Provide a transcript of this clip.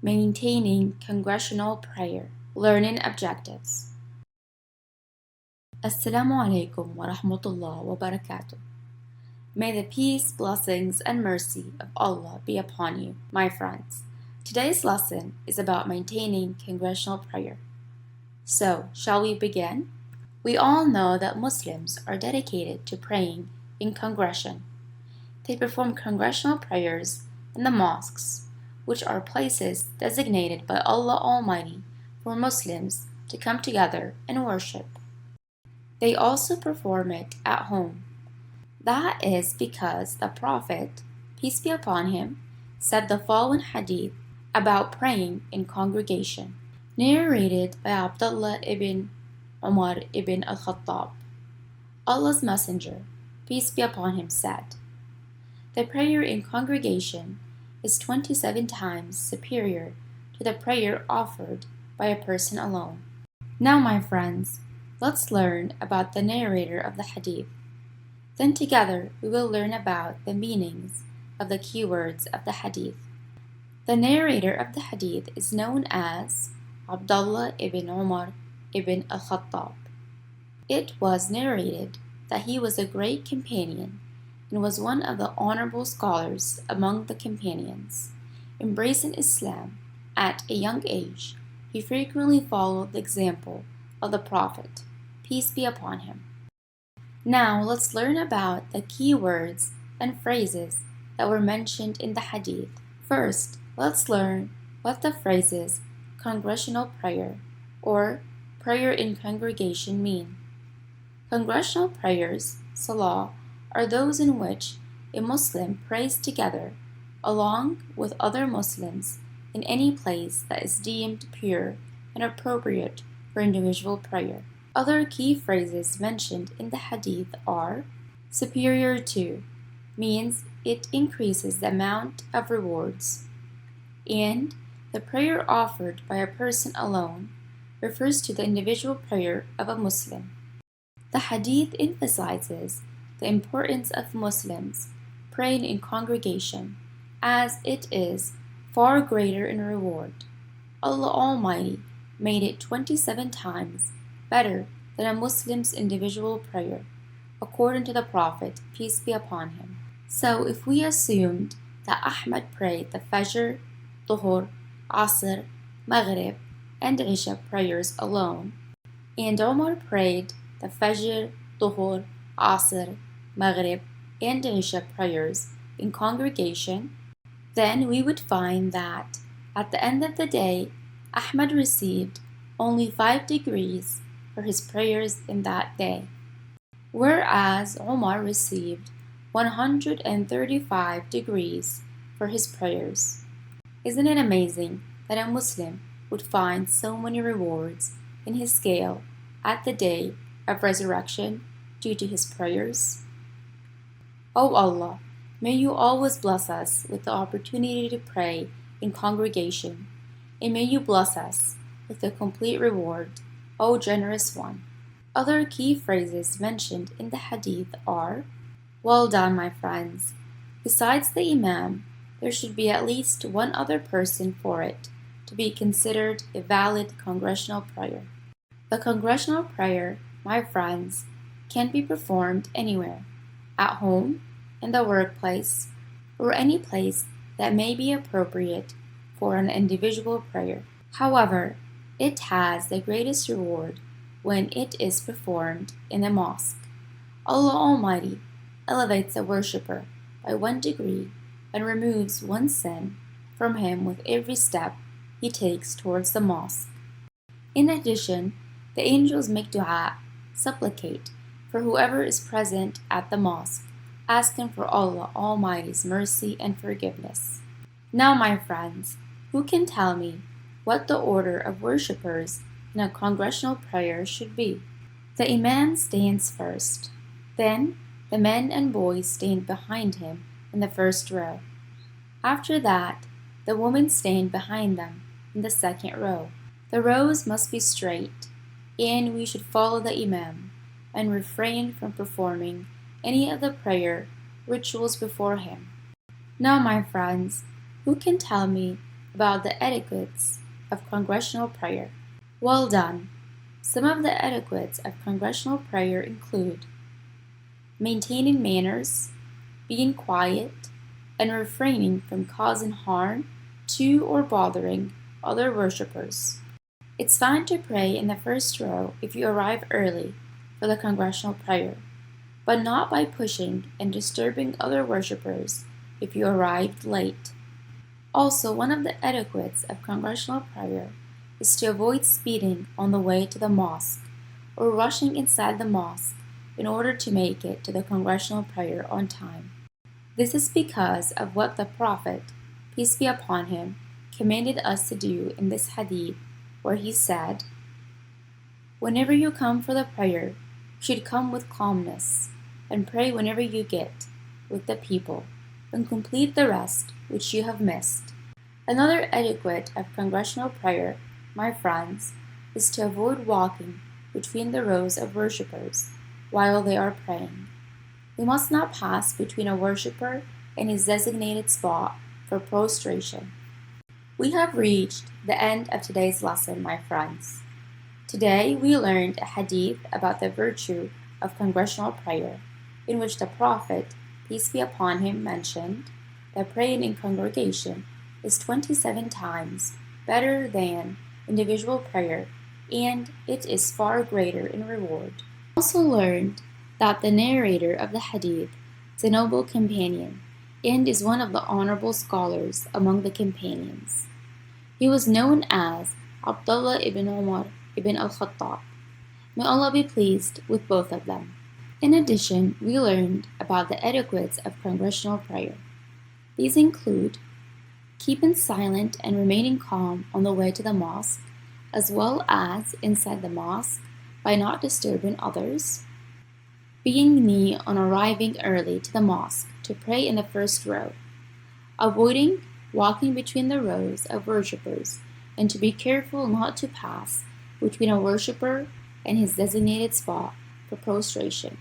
Maintaining Congregational Prayer. Learning Objectives. Assalamu alaikum wa rahmatullah wa barakatuh. May the peace, blessings, and mercy of Allah be upon you, my friends. Today's lesson is about maintaining congregational prayer. So, shall we begin? We all know that Muslims are dedicated to praying in congregation. They perform congregational prayers in the mosques, which are places designated by Allah Almighty for Muslims to come together and worship. They also perform it at home. That is because the Prophet, peace be upon him, said the following hadith about praying in congregation, narrated by Abdullah ibn Umar ibn al-Khattab. Allah's Messenger, peace be upon him, said, "The prayer in congregation is 27 times superior to the prayer offered by a person alone." Now, my friends, let's learn about the narrator of the hadith. Then together we will learn about the meanings of the keywords of the hadith. The narrator of the hadith is known as Abdullah ibn Umar ibn al-Khattab. It was narrated that he was a great companion and was one of the honorable scholars among the companions. Embracing Islam at a young age, he frequently followed the example of the Prophet, peace be upon him. Now let's learn about the key words and phrases that were mentioned in the hadith. First, let's learn what the phrases congregational prayer or prayer in congregation mean. Congregational prayers, salah, are those in which a Muslim prays together along with other Muslims in any place that is deemed pure and appropriate for individual prayer. Other key phrases mentioned in the hadith are superior to, means it increases the amount of rewards, and the prayer offered by a person alone refers to the individual prayer of a Muslim. The hadith emphasizes the importance of Muslims praying in congregation, as it is far greater in reward. Allah Almighty made it 27 times better than a Muslim's individual prayer, according to the Prophet, peace be upon him. So if we assumed that Ahmad prayed the Fajr, Dhuhr, Asr, Maghrib, and Isha prayers alone, and Omar prayed the Fajr, Dhuhr, Asr, Maghrib, and Isha prayers in congregation, then we would find that at the end of the day, Ahmad received only 5 degrees for his prayers in that day, whereas Omar received 135 degrees for his prayers. Isn't it amazing that a Muslim would find so many rewards in his scale at the day of resurrection due to his prayers? O Allah, may you always bless us with the opportunity to pray in congregation, and may you bless us with a complete reward, O generous one. Other key phrases mentioned in the hadith are, well done, my friends. Besides the Imam, there should be at least one other person for it to be considered a valid congregational prayer. The congregational prayer, my friends, can be performed anywhere, at home, in the workplace, or any place that may be appropriate for an individual prayer. However, it has the greatest reward when it is performed in a mosque. Allah Almighty elevates a worshipper by 1 degree and removes 1 sin from him with every step he takes towards the mosque. In addition, the angels make dua, supplicate, for whoever is present at the mosque, asking for Allah Almighty's mercy and forgiveness. Now, my friends, who can tell me what the order of worshippers in a congregational prayer should be? The Imam stands first. Then, the men and boys stand behind him in the first row. After that, the women stand behind them in the second row. The rows must be straight, and we should follow the Imam and refrain from performing any of the prayer rituals before him. Now, my friends, who can tell me about the etiquettes of congregational prayer. Well done! Some of the etiquettes of congregational prayer include maintaining manners, being quiet, and refraining from causing harm to or bothering other worshippers. It's fine to pray in the first row if you arrive early for the congregational prayer, but not by pushing and disturbing other worshippers if you arrived late. Also, one of the etiquettes of congregational prayer is to avoid speeding on the way to the mosque or rushing inside the mosque in order to make it to the congregational prayer on time. This is because of what the Prophet, peace be upon him, commanded us to do in this hadith, where he said, "Whenever you come for the prayer, you should come with calmness, and pray whenever you get with the people, and complete the rest which you have missed." Another etiquette of congregational prayer, my friends, is to avoid walking between the rows of worshippers while they are praying. We must not pass between a worshipper and his designated spot for prostration. We have reached the end of today's lesson, my friends. Today we learned a hadith about the virtue of congregational prayer, in which the Prophet, peace be upon him, mentioned that praying in congregation is 27 times better than individual prayer, and it is far greater in reward. We also learned that the narrator of the hadith is a noble companion and is one of the honorable scholars among the companions. He was known as Abdullah ibn Umar ibn al-Khattab. May Allah be pleased with both of them. In addition, we learned about the etiquettes of congregational prayer. These include keeping silent and remaining calm on the way to the mosque, as well as inside the mosque by not disturbing others, being neat on arriving early to the mosque to pray in the first row, avoiding walking between the rows of worshippers, and to be careful not to pass between a worshipper and his designated spot for prostration.